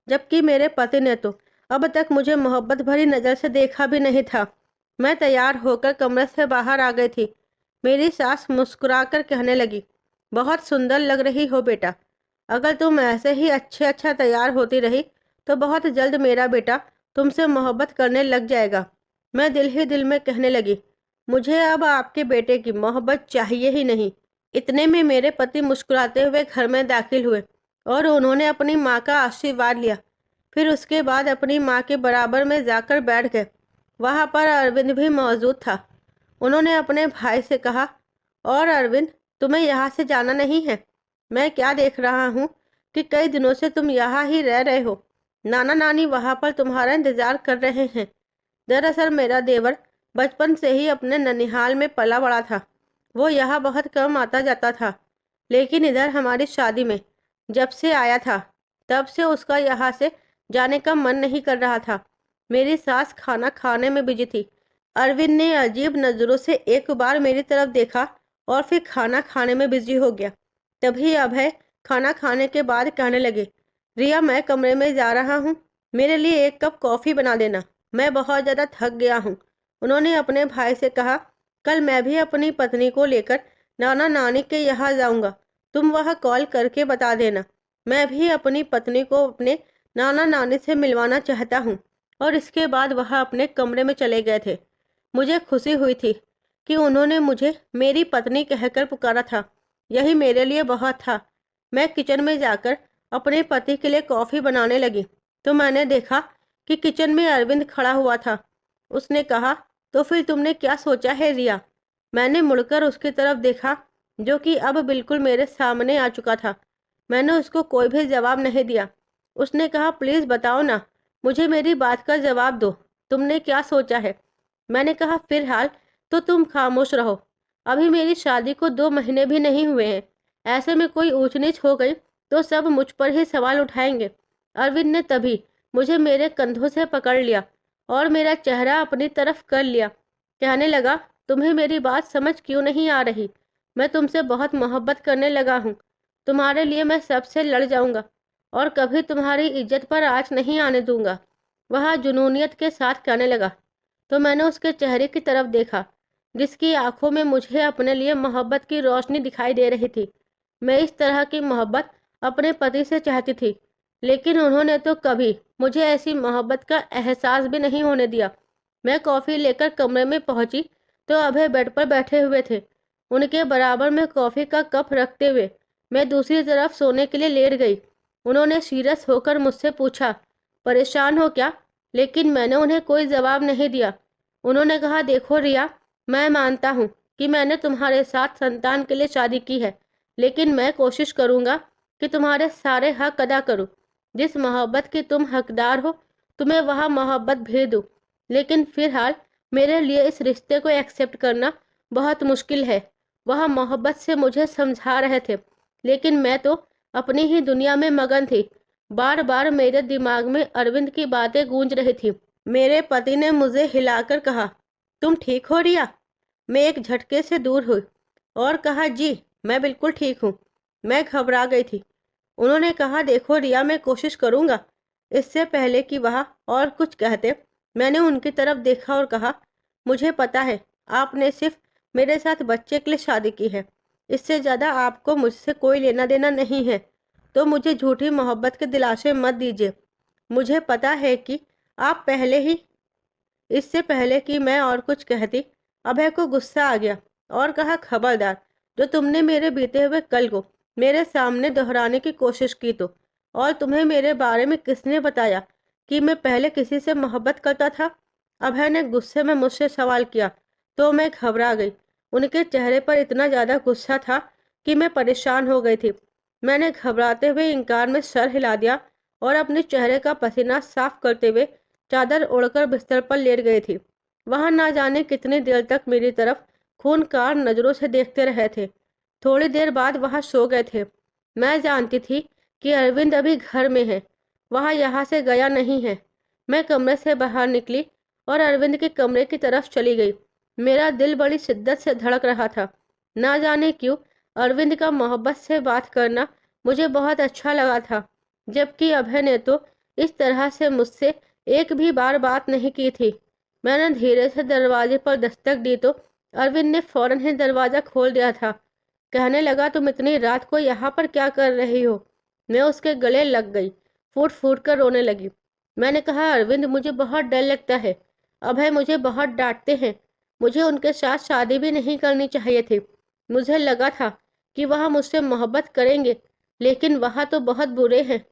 जबकि मेरे पति ने तो अब तक मुझे मोहब्बत भरी नज़र से देखा भी नहीं था। मैं तैयार होकर कमरे से बाहर आ गई थी। मेरी सास मुस्कुराकर कहने लगी, बहुत सुंदर लग रही हो बेटा। अगर तुम ऐसे ही अच्छा तैयार होती रही तो बहुत जल्द मेरा बेटा तुमसे मोहब्बत करने लग जाएगा। मैं दिल ही दिल में कहने लगी, मुझे अब आपके बेटे की मोहब्बत चाहिए ही नहीं। इतने में मेरे पति मुस्कुराते हुए घर में दाखिल हुए और उन्होंने अपनी माँ का आशीर्वाद लिया। फिर उसके बाद अपनी माँ के बराबर में जाकर बैठ गए। वहाँ पर अरविंद भी मौजूद था। उन्होंने अपने भाई से कहा, और अरविंद, तुम्हें यहाँ से जाना नहीं है? मैं क्या देख रहा हूँ कि कई दिनों से तुम यहाँ ही रह रहे हो। नाना नानी वहाँ पर तुम्हारा इंतजार कर रहे हैं। दरअसल मेरा देवर बचपन से ही अपने ननिहाल में पला बड़ा था। वो यहाँ बहुत कम आता जाता था, लेकिन इधर हमारी शादी में जब से आया था, तब से उसका यहाँ से जाने का मन नहीं कर रहा था। मेरी सास खाना खाने में बिजी थी। अरविंद ने अजीब नज़रों से एक बार मेरी तरफ देखा और फिर खाना खाने में बिजी हो गया। तभी अभय खाना खाने के बाद कहने लगे, रिया, मैं कमरे में जा रहा हूँ, मेरे लिए एक कप कॉफ़ी बना देना, मैं बहुत ज़्यादा थक गया हूँ। उन्होंने अपने भाई से कहा, कल मैं भी अपनी पत्नी को लेकर नाना नानी के यहाँ जाऊँगा, तुम वह कॉल करके बता देना। मैं भी अपनी पत्नी को अपने नाना नानी से मिलवाना चाहता हूँ। और इसके बाद वह अपने कमरे में चले गए थे। मुझे खुशी हुई थी कि उन्होंने मुझे मेरी पत्नी कहकर पुकारा था। यही मेरे लिए बहुत था। मैं किचन में जाकर अपने पति के लिए कॉफ़ी बनाने लगी तो मैंने देखा कि किचन में अरविंद खड़ा हुआ था। उसने कहा, तो फिर तुमने क्या सोचा है रिया? मैंने मुड़कर उसकी तरफ देखा, जो कि अब बिल्कुल मेरे सामने आ चुका था। मैंने उसको कोई भी जवाब नहीं दिया। उसने कहा, प्लीज़ बताओ ना, मुझे मेरी बात का जवाब दो, तुमने क्या सोचा है? मैंने कहा, फिलहाल तो तुम खामोश रहो। अभी मेरी शादी को 2 महीने भी नहीं हुए हैं। ऐसे में कोई ऊंच नीच हो गई तो सब मुझ पर ही सवाल उठाएंगे। अरविंद ने तभी मुझे मेरे कंधों से पकड़ लिया और मेरा चेहरा अपनी तरफ कर लिया। कहने लगा, तुम्हें मेरी बात समझ क्यों नहीं आ रही? मैं तुमसे बहुत मोहब्बत करने लगा हूँ। तुम्हारे लिए मैं सबसे लड़ जाऊंगा और कभी तुम्हारी इज्जत पर आँच नहीं आने दूंगा। वह जुनूनियत के साथ कहने लगा। तो मैंने उसके चेहरे की तरफ देखा, जिसकी आंखों में मुझे अपने लिए मोहब्बत की रोशनी दिखाई दे रही थी। मैं इस तरह की मोहब्बत अपने पति से चाहती थी, लेकिन उन्होंने तो कभी मुझे ऐसी मोहब्बत का एहसास भी नहीं होने दिया। मैं कॉफ़ी लेकर कमरे में पहुंची तो अभय बेड पर बैठे हुए थे। उनके बराबर में कॉफ़ी का कप रखते हुए मैं दूसरी तरफ सोने के लिए लेट गई। उन्होंने सीरियस होकर मुझसे पूछा, परेशान हो क्या? लेकिन मैंने उन्हें कोई जवाब नहीं दिया। उन्होंने कहा, देखो रिया, मैं मानता हूँ कि मैंने तुम्हारे साथ संतान के लिए शादी की है, लेकिन मैं कोशिश करूँगा कि तुम्हारे सारे हक अदा करूँ। जिस मोहब्बत की तुम हकदार हो, तुम्हें वह मोहब्बत भेज दूँ। लेकिन फिलहाल मेरे लिए इस रिश्ते को एक्सेप्ट करना बहुत मुश्किल है। वह मोहब्बत से मुझे समझा रहे थे, लेकिन मैं तो अपनी ही दुनिया में मगन थी। बार बार मेरे दिमाग में अरविंद की बातें गूंज रही थी। मेरे पति ने मुझे हिलाकर कहा, तुम ठीक हो रिया? मैं एक झटके से दूर हुई और कहा, जी मैं बिल्कुल ठीक हूँ। मैं घबरा गई थी। उन्होंने कहा, देखो रिया, मैं कोशिश करूँगा। इससे पहले कि वह और कुछ कहते, मैंने उनकी तरफ देखा और कहा, मुझे पता है आपने सिर्फ मेरे साथ बच्चे के लिए शादी की है। इससे ज़्यादा आपको मुझसे कोई लेना देना नहीं है। तो मुझे झूठी मोहब्बत के दिलासे मत दीजिए। मुझे पता है कि आप पहले ही इससे पहले कि मैं और कुछ कहती, अभय को गुस्सा आ गया और कहा, खबरदार, जो तुमने मेरे बीते हुए कल को मेरे सामने दोहराने की कोशिश की तो। और तुम्हें मेरे बारे में किसने बताया कि मैं पहले किसी से मोहब्बत करता था? अभय ने गुस्से में मुझसे सवाल किया तो मैं घबरा गई। उनके चेहरे पर इतना ज़्यादा गुस्सा था कि मैं परेशान हो गई थी। मैंने घबराते हुए इनकार में सर हिला दिया और अपने चेहरे का पसीना साफ करते हुए चादर ओढ़कर बिस्तर पर लेट गई थी। वहां ना जाने कितनी देर तक मेरी तरफ खूनकार नजरों से देखते रहे थे। थोड़ी देर बाद वह सो गए थे। मैं जानती थी कि अरविंद अभी घर में है, वह यहाँ से गया नहीं है। मैं कमरे से बाहर निकली और अरविंद के कमरे की तरफ चली गई। मेरा दिल बड़ी शिद्दत से धड़क रहा था। ना जाने क्यों अरविंद का मोहब्बत से बात करना मुझे बहुत अच्छा लगा था, जबकि अभय ने तो इस तरह से मुझसे एक भी बार बात नहीं की थी। मैंने धीरे से दरवाजे पर दस्तक दी तो अरविंद ने फौरन ही दरवाजा खोल दिया था। कहने लगा, तुम इतनी रात को यहाँ पर क्या कर रही हो? मैं उसके गले लग गई, फूट फूट कर रोने लगी। मैंने कहा, अरविंद, मुझे बहुत डर लगता है। अभय मुझे बहुत डांटते हैं। मुझे उनके साथ शादी भी नहीं करनी चाहिए थी। मुझे लगा था कि वह मुझसे मोहब्बत करेंगे, लेकिन वह तो बहुत बुरे हैं।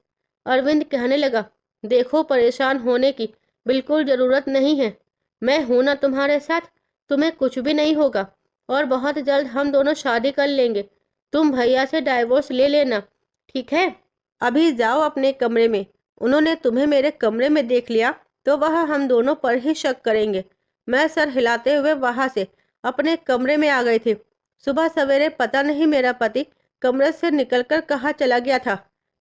अरविंद कहने लगा, देखो, परेशान होने की बिल्कुल ज़रूरत नहीं है। मैं हूं ना तुम्हारे साथ। तुम्हें कुछ भी नहीं होगा और बहुत जल्द हम दोनों शादी कर लेंगे। तुम भैया से डाइवोर्स ले लेना, ठीक है? अभी जाओ अपने कमरे में। उन्होंने तुम्हें मेरे कमरे में देख लिया तो वह हम दोनों पर ही शक करेंगे। मैं सर हिलाते हुए वहां से अपने कमरे में आ गई थी। सुबह सवेरे पता नहीं मेरा पति कमरे से निकलकर कहाँ चला गया था।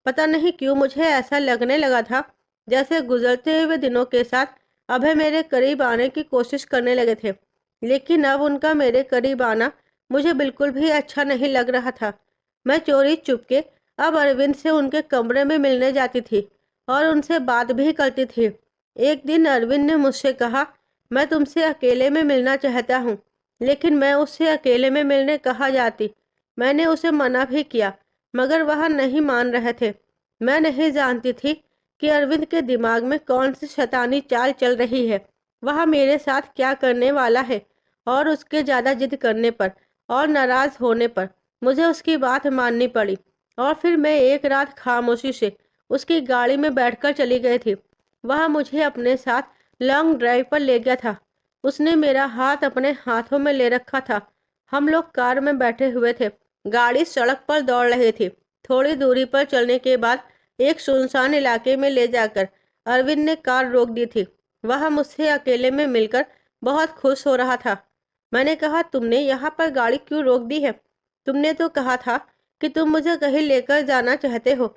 पता नहीं क्यों मुझे ऐसा लगने लगा था जैसे गुजरते हुए दिनों के साथ अभय मेरे करीब आने की कोशिश करने लगे थे। लेकिन अब उनका मेरे करीब आना मुझे बिल्कुल भी अच्छा नहीं लग रहा था। मैं चोरी चुपके अब अरविंद से उनके कमरे में मिलने जाती थी और उनसे बात भी करती थी। एक दिन अरविंद ने मुझसे कहा, मैं तुमसे अकेले में मिलना चाहता हूँ। लेकिन मैं उससे अकेले में मिलने कहाँ जाती। मैंने उसे मना भी किया, मगर वह नहीं मान रहे थे। मैं नहीं जानती थी कि अरविंद के दिमाग में कौन सी शैतानी चाल चल रही है। वह मेरे साथ क्या करने वाला है। और उसके ज़्यादा जिद करने पर और नाराज़ होने पर मुझे उसकी बात माननी पड़ी। और फिर मैं एक रात खामोशी से उसकी गाड़ी में बैठकर चली गई थी। वह मुझे अपने साथ लॉन्ग ड्राइव पर ले गया था। उसने मेरा हाथ अपने हाथों में ले रखा था। हम लोग कार में बैठे हुए थे। गाड़ी सड़क पर दौड़ रही थी। थोड़ी दूरी पर चलने के बाद एक सुनसान इलाके में ले जाकर अरविंद ने कार रोक दी थी। वह मुझसे अकेले में मिलकर बहुत खुश हो रहा था। मैंने कहा, तुमने यहाँ पर गाड़ी क्यों रोक दी है? तुमने तो कहा था कि तुम मुझे कहीं लेकर जाना चाहते हो।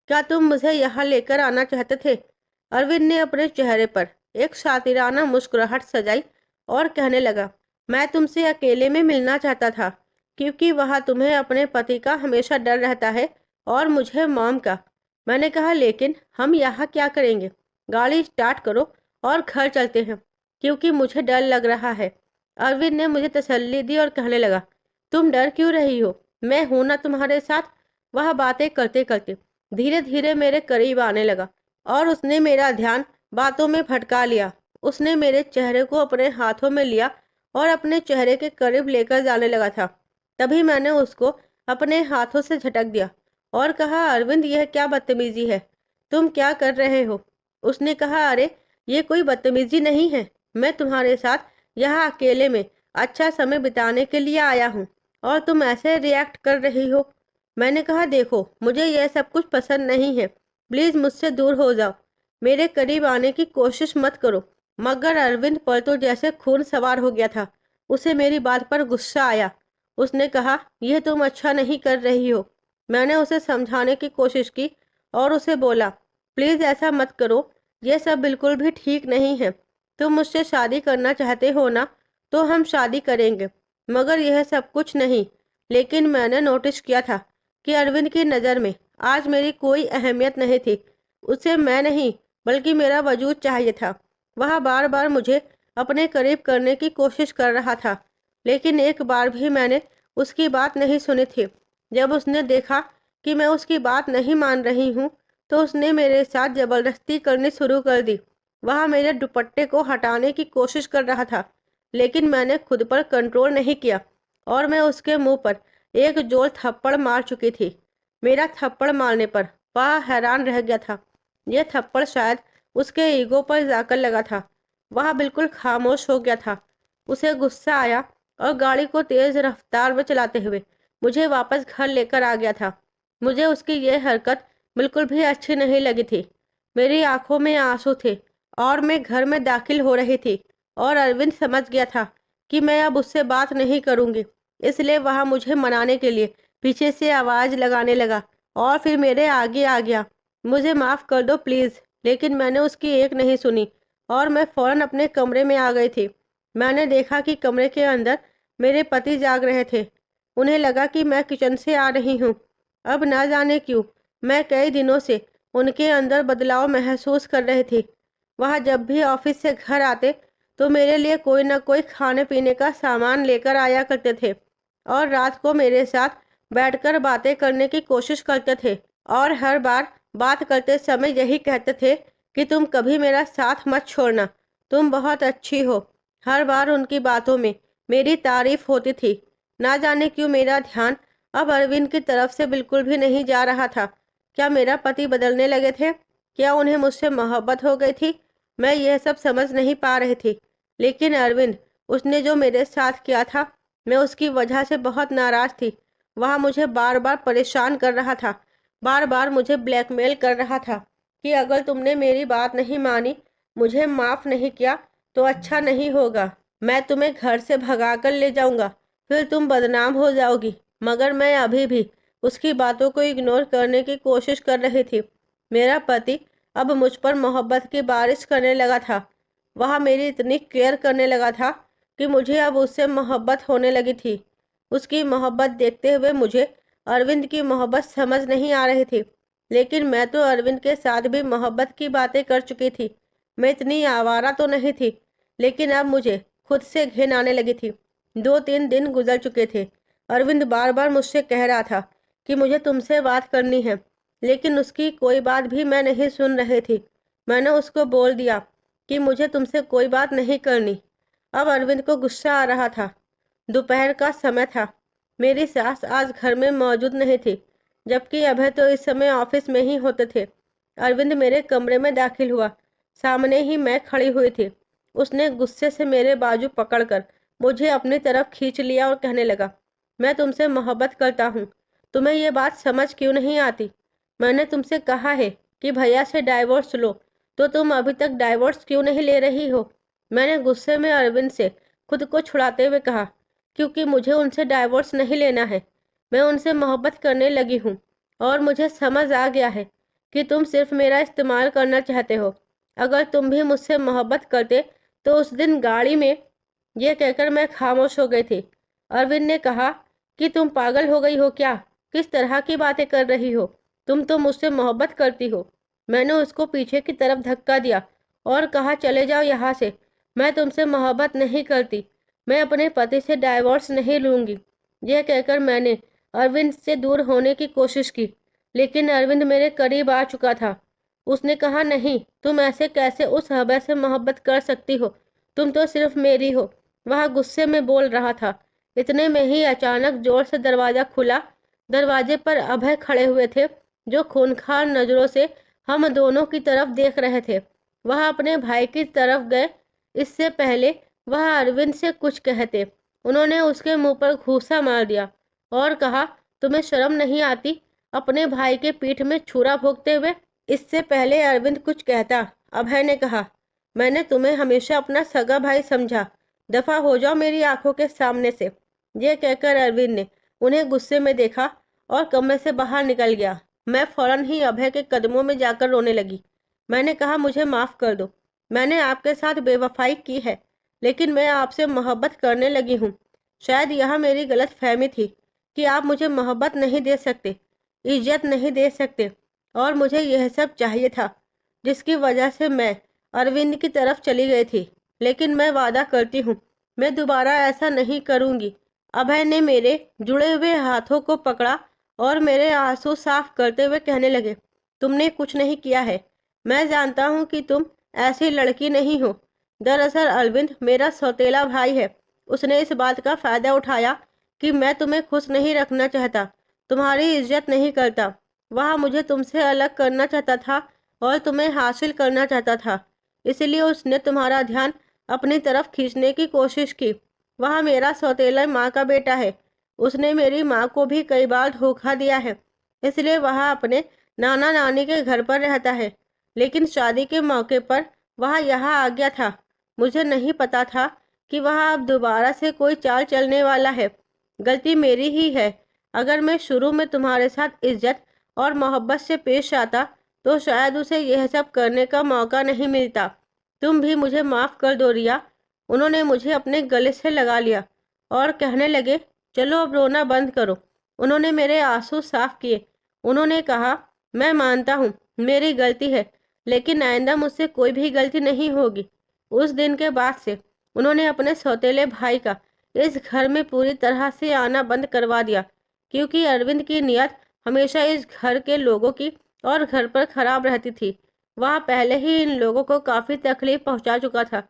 क्या तुम मुझे यहाँ लेकर आना चाहते थे? अरविंद ने अपने चेहरे पर एक शातिराना मुस्कुराहट सजाई और कहने लगा, मैं तुमसे अकेले में मिलना चाहता था क्योंकि वह तुम्हें अपने पति का हमेशा डर रहता है और मुझे मॉम का। मैंने कहा, लेकिन हम यहाँ क्या करेंगे? गाड़ी स्टार्ट करो और घर चलते हैं, क्योंकि मुझे डर लग रहा है। अरविंद ने मुझे तसल्ली दी और कहने लगा, तुम डर क्यों रही हो? मैं हूं ना तुम्हारे साथ। वह बातें करते करते धीरे धीरे मेरे करीब आने लगा और उसने मेरा ध्यान बातों में भटका लिया। उसने मेरे चेहरे को अपने हाथों में लिया और अपने चेहरे के करीब लेकर जाने लगा था। तभी मैंने उसको अपने हाथों से झटक दिया और कहा, अरविंद, यह क्या बदतमीजी है? तुम क्या कर रहे हो? उसने कहा, अरे ये कोई बदतमीजी नहीं है, मैं तुम्हारे साथ यहाँ अकेले में अच्छा समय बिताने के लिए आया हूँ और तुम ऐसे रिएक्ट कर रही हो। मैंने कहा, देखो, मुझे यह सब कुछ पसंद नहीं है, प्लीज़ मुझसे दूर हो जाओ, मेरे करीब आने की कोशिश मत करो। मगर अरविंद पर तो जैसे खून सवार हो गया था। उसे मेरी बात पर गुस्सा आया। उसने कहा, यह तुम अच्छा नहीं कर रही हो। मैंने उसे समझाने की कोशिश की और उसे बोला, प्लीज़ ऐसा मत करो, यह सब बिल्कुल भी ठीक नहीं है। तुम मुझसे शादी करना चाहते हो ना, तो हम शादी करेंगे, मगर यह सब कुछ नहीं। लेकिन मैंने नोटिस किया था कि अरविंद की नज़र में आज मेरी कोई अहमियत नहीं थी। उसे मैं नहीं, बल्कि मेरा वजूद चाहिए था। वह बार बार मुझे अपने करीब करने की कोशिश कर रहा था, लेकिन एक बार भी मैंने उसकी बात नहीं सुनी थी। जब उसने देखा कि मैं उसकी बात नहीं मान रही हूँ, तो उसने मेरे साथ ज़बरदस्ती करनी शुरू कर दी। वह मेरे दुपट्टे को हटाने की कोशिश कर रहा था, लेकिन मैंने खुद पर कंट्रोल नहीं किया और मैं उसके मुंह पर एक जोर थप्पड़ मार चुकी थी। मेरा थप्पड़ मारने पर वह हैरान रह गया था। यह थप्पड़ शायद उसके ईगो पर जाकर लगा था। वह बिल्कुल खामोश हो गया था। उसे गुस्सा आया और गाड़ी को तेज रफ्तार में चलाते हुए मुझे वापस घर लेकर आ गया था। मुझे उसकी यह हरकत बिल्कुल भी अच्छी नहीं लगी थी। मेरी आंखों में आंसू थे और मैं घर में दाखिल हो रही थी और अरविंद समझ गया था कि मैं अब उससे बात नहीं करूंगी। इसलिए वह मुझे मनाने के लिए पीछे से आवाज़ लगाने लगा और फिर मेरे आगे आ गया। मुझे माफ़ कर दो प्लीज़। लेकिन मैंने उसकी एक नहीं सुनी और मैं फ़ौरन अपने कमरे में आ गई थी। मैंने देखा कि कमरे के अंदर मेरे पति जाग रहे थे। उन्हें लगा कि मैं किचन से आ रही हूँ। अब ना जाने क्यों मैं कई दिनों से उनके अंदर बदलाव महसूस कर रही थी। वह जब भी ऑफिस से घर आते तो मेरे लिए कोई ना कोई खाने पीने का सामान लेकर आया करते थे और रात को मेरे साथ बैठकर बातें करने की कोशिश करते थे और हर बार बात करते समय यही कहते थे कि तुम कभी मेरा साथ मत छोड़ना, तुम बहुत अच्छी हो। हर बार उनकी बातों में मेरी तारीफ होती थी। ना जाने क्यों मेरा ध्यान अब अरविंद की तरफ से बिल्कुल भी नहीं जा रहा था। क्या मेरा पति बदलने लगे थे? क्या उन्हें मुझसे मोहब्बत हो गई थी? मैं यह सब समझ नहीं पा रही थी। लेकिन अरविंद, उसने जो मेरे साथ किया था, मैं उसकी वजह से बहुत नाराज थी। वह मुझे बार बार परेशान कर रहा था, बार बार मुझे ब्लैकमेल कर रहा था कि अगर तुमने मेरी बात नहीं मानी, मुझे माफ़ नहीं किया, तो अच्छा नहीं होगा। मैं तुम्हें घर से भगा कर ले जाऊंगा, फिर तुम बदनाम हो जाओगी। मगर मैं अभी भी उसकी बातों को इग्नोर करने की कोशिश कर रही थी। मेरा पति अब मुझ पर मोहब्बत की बारिश करने लगा था। वह मेरी इतनी केयर करने लगा था कि मुझे अब उससे मोहब्बत होने लगी थी। उसकी मोहब्बत देखते हुए मुझे अरविंद की मोहब्बत समझ नहीं आ रही थी। लेकिन मैं तो अरविंद के साथ भी मोहब्बत की बातें कर चुकी थी। मैं इतनी आवारा तो नहीं थी, लेकिन अब मुझे खुद से घिन आने लगी थी। 2-3 दिन गुजर चुके थे। अरविंद बार बार मुझसे कह रहा था कि मुझे तुमसे बात करनी है, लेकिन उसकी कोई बात भी मैं नहीं सुन रही थी। मैंने उसको बोल दिया कि मुझे तुमसे कोई बात नहीं करनी। अब अरविंद को गुस्सा आ रहा था। दोपहर का समय था। मेरी सास आज घर में मौजूद नहीं थी, जबकि अभय तो इस समय ऑफिस में ही होते थे। अरविंद मेरे कमरे में दाखिल हुआ। सामने ही मैं खड़ी हुई थी। उसने गुस्से से मेरे बाजू पकड़कर मुझे अपनी तरफ खींच लिया और कहने लगा, मैं तुमसे मोहब्बत करता हूँ। तुम्हें ये बात समझ क्यों नहीं आती? मैंने तुमसे कहा है कि भैया से डाइवोर्स लो, तो तुम अभी तक डाइवोर्स क्यों नहीं ले रही हो? मैंने गुस्से में अरविंद से खुद को छुड़ाते हुए कहा, क्योंकि मुझे उनसे डाइवोर्स नहीं लेना है। मैं उनसे मोहब्बत करने लगी हूँ और मुझे समझ आ गया है कि तुम सिर्फ मेरा इस्तेमाल करना चाहते हो। अगर तुम भी मुझसे मोहब्बत करते तो उस दिन गाड़ी में। ये कहकर मैं खामोश हो गई थी। अरविंद ने कहा कि तुम पागल हो गई हो क्या? किस तरह की बातें कर रही हो? तुम तो मुझसे मोहब्बत करती हो। मैंने उसको पीछे की तरफ धक्का दिया और कहा, चले जाओ यहाँ से। मैं तुमसे मोहब्बत नहीं करती। मैं अपने पति से डाइवोर्स नहीं लूंगी। यह कहकर मैंने अरविंद से दूर होने की कोशिश की, लेकिन अरविंद मेरे करीब आ चुका था। उसने कहा, नहीं, तुम ऐसे कैसे उस हवै से मोहब्बत कर सकती हो? तुम तो सिर्फ मेरी हो। वह गुस्से में बोल रहा था। इतने में ही अचानक जोर से दरवाजा खुला। दरवाजे पर अभय खड़े हुए थे, जो खूंखार नजरों से हम दोनों की तरफ देख रहे थे। वह अपने भाई की तरफ गए। इससे पहले वह अरविंद से कुछ कहते, उन्होंने उसके मुंह पर घूंसा मार दिया और कहा, तुम्हें शर्म नहीं आती अपने भाई के पीठ में छुरा भोंकते हुए? इससे पहले अरविंद कुछ कहता, अभय ने कहा, मैंने तुम्हें हमेशा अपना सगा भाई समझा, दफा हो जाओ मेरी आंखों के सामने से। यह कहकर अरविंद ने उन्हें गुस्से में देखा और कमरे से बाहर निकल गया। मैं फौरन ही अभय के कदमों में जाकर रोने लगी। मैंने कहा, मुझे माफ कर दो, मैंने आपके साथ बेवफाई की है, लेकिन मैं आपसे मोहब्बत करने लगी हूँ। शायद यह मेरी गलत फहमी थी कि आप मुझे मोहब्बत नहीं दे सकते, इज्जत नहीं दे सकते, और मुझे यह सब चाहिए था, जिसकी वजह से मैं अरविंद की तरफ चली गई थी। लेकिन मैं वादा करती हूँ, मैं दोबारा ऐसा नहीं करूँगी। अभय ने मेरे जुड़े हुए हाथों को पकड़ा और मेरे आंसू साफ करते हुए कहने लगे, तुमने कुछ नहीं किया है। मैं जानता हूँ कि तुम ऐसी लड़की नहीं हो। दरअसल अरविंद मेरा सौतेला भाई है। उसने इस बात का फायदा उठाया कि मैं तुम्हें खुश नहीं रखना चाहता, तुम्हारी इज्जत नहीं करता। वह मुझे तुमसे अलग करना चाहता था और तुम्हें हासिल करना चाहता था। इसलिए उसने तुम्हारा ध्यान अपनी तरफ खींचने की कोशिश की। वह मेरा सौतेला माँ का बेटा है। उसने मेरी माँ को भी कई बार धोखा दिया है। इसलिए वह अपने नाना नानी के घर पर रहता है। लेकिन शादी के मौके पर वह यहाँ आ गया था। मुझे नहीं पता था कि वह अब दोबारा से कोई चाल चलने वाला है। गलती मेरी ही है। अगर मैं शुरू में तुम्हारे साथ इज्जत और मोहब्बत से पेश आता तो शायद उसे यह सब करने का मौका नहीं मिलता। तुम भी मुझे माफ़ कर दो रिया। उन्होंने मुझे अपने गले से लगा लिया और कहने लगे, चलो अब रोना बंद करो। उन्होंने मेरे आंसू साफ किए। उन्होंने कहा, मैं मानता हूँ मेरी गलती है, लेकिन आइंदा मुझसे कोई भी गलती नहीं होगी। उस दिन के बाद से उन्होंने अपने सौतेले भाई का इस घर में पूरी तरह से आना बंद करवा दिया, क्योंकि अरविंद की नीयत हमेशा इस घर के लोगों की और घर पर खराब रहती थी। वह पहले ही इन लोगों को काफ़ी तकलीफ पहुंचा चुका था।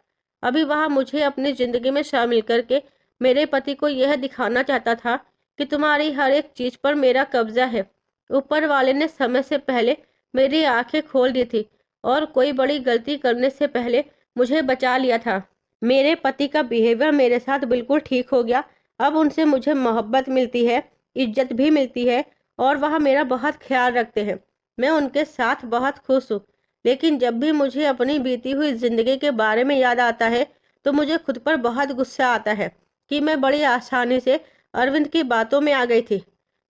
अभी वह मुझे अपनी ज़िंदगी में शामिल करके मेरे पति को यह दिखाना चाहता था कि तुम्हारी हर एक चीज़ पर मेरा कब्जा है। ऊपर वाले ने समय से पहले मेरी आंखें खोल दी थी और कोई बड़ी गलती करने से पहले मुझे बचा लिया था। मेरे पति का बिहेवियर मेरे साथ बिल्कुल ठीक हो गया। अब उनसे मुझे मोहब्बत मिलती है, इज्जत भी मिलती है और वह मेरा बहुत ख्याल रखते हैं। मैं उनके साथ बहुत खुश हूँ। लेकिन जब भी मुझे अपनी बीती हुई ज़िंदगी के बारे में याद आता है तो मुझे खुद पर बहुत गुस्सा आता है कि मैं बड़ी आसानी से अरविंद की बातों में आ गई थी।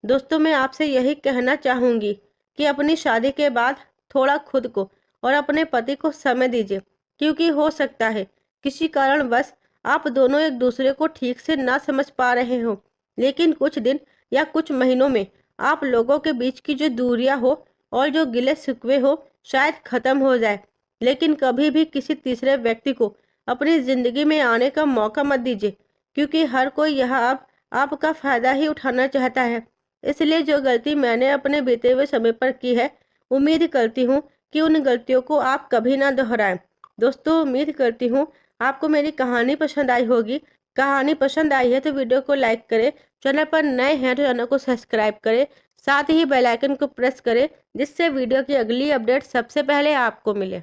दोस्तों, मैं आपसे यही कहना चाहूँगी कि अपनी शादी के बाद थोड़ा खुद को और अपने पति को समय दीजिए, क्योंकि हो सकता है किसी कारणवश आप दोनों एक दूसरे को ठीक से ना समझ पा रहे हो। लेकिन कुछ दिन या कुछ महीनों में आप लोगों के बीच की जो दूरियां हो और जो गिले शिकवे हो शायद ख़त्म हो जाए। लेकिन कभी भी किसी तीसरे व्यक्ति को अपनी ज़िंदगी में आने का मौका मत दीजिए, क्योंकि हर कोई यहाँ अब आपका फ़ायदा ही उठाना चाहता है। इसलिए जो गलती मैंने अपने बीते हुए समय पर की है, उम्मीद करती हूँ कि उन गलतियों को आप कभी ना दोहराएं। दोस्तों, उम्मीद करती हूँ आपको मेरी कहानी पसंद आई होगी। कहानी पसंद आई है तो वीडियो को लाइक करें, चैनल पर नए हैं तो चैनल को सब्सक्राइब करें, साथ ही बेल आइकन को प्रेस करें, जिससे वीडियो की अगली अपडेट सबसे पहले आपको मिले।